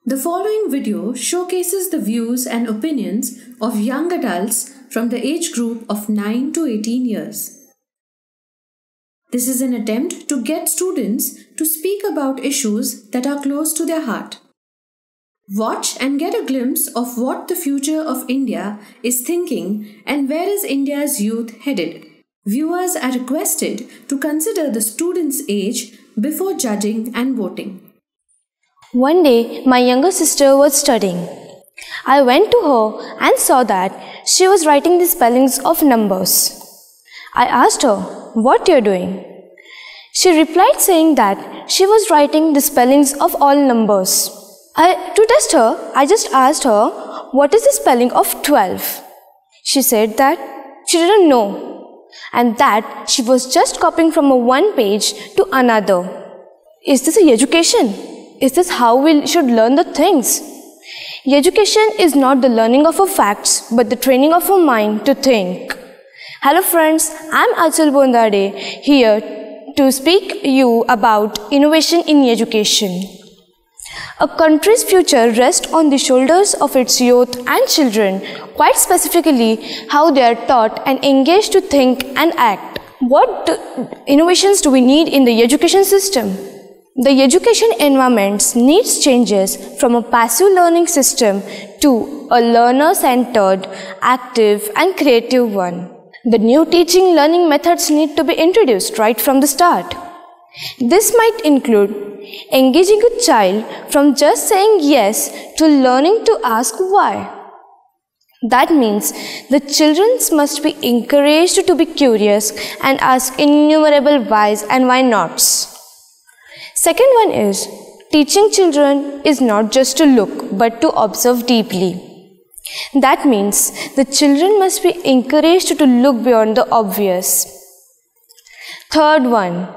The following video showcases the views and opinions of young adults from the age group of 9 to 18 years. This is an attempt to get students to speak about issues that are close to their heart. Watch and get a glimpse of what the future of India is thinking and where is India's youth headed. Viewers are requested to consider the student's age before judging and voting. One day, my younger sister was studying. I went to her and saw that she was writing the spellings of numbers. I asked her, "What you're doing?" She replied saying that she was writing the spellings of all numbers. To test her, I just asked her, "What is the spelling of 12? She said that she didn't know and that she was just copying from one page to another. Is this education? Is this how we should learn the things? Education is not the learning of facts, but the training of a mind to think. Hello friends, I'm Achal Bondade here to speak you about innovation in education. A country's future rests on the shoulders of its youth and children, quite specifically how they are taught and engaged to think and act. What innovations do we need in the education system? The education environment needs changes from a passive learning system to a learner-centered, active and creative one. The new teaching learning methods need to be introduced right from the start. This might include engaging a child from just saying yes to learning to ask why. That means the children must be encouraged to be curious and ask innumerable whys and why nots. Second one is, teaching children is not just to look but to observe deeply. That means the children must be encouraged to look beyond the obvious. Third one,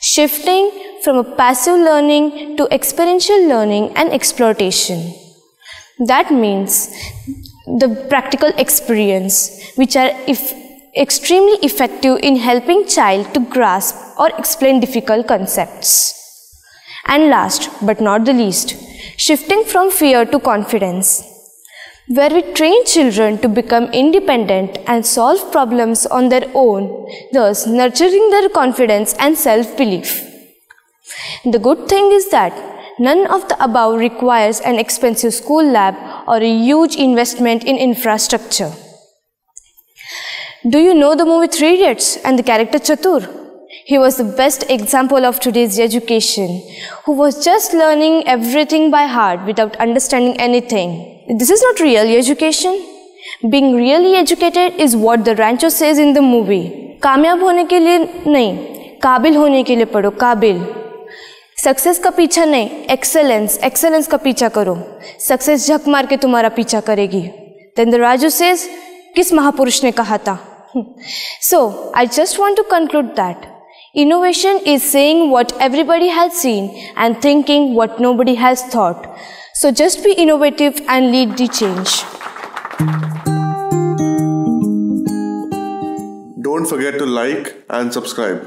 shifting from a passive learning to experiential learning and exploitation. That means the practical experience which are extremely effective in helping child to grasp or explain difficult concepts. And last but not the least, shifting from fear to confidence, where we train children to become independent and solve problems on their own, thus nurturing their confidence and self-belief. The good thing is that none of the above requires an expensive school lab or a huge investment in infrastructure. Do you know the movie Three Idiots and the character Chatur? He was the best example of today's education, who was just learning everything by heart without understanding anything. This is not real education. Being really educated is what the rancher says in the movie. कामयाब होने के लिए नहीं, काबिल होने के लिए पढ़ो, काबिल. सक्सेस का पीछा नहीं, एक्सेलेंस का पीछा करो. सक्सेस झक मार के तुम्हारा पीछा करेगी. Then the Raju says, किस महापुरुष ने कहा था? So, I just want to conclude that innovation is saying what everybody has seen and thinking what nobody has thought. So just be innovative and lead the change. Don't forget to like and subscribe.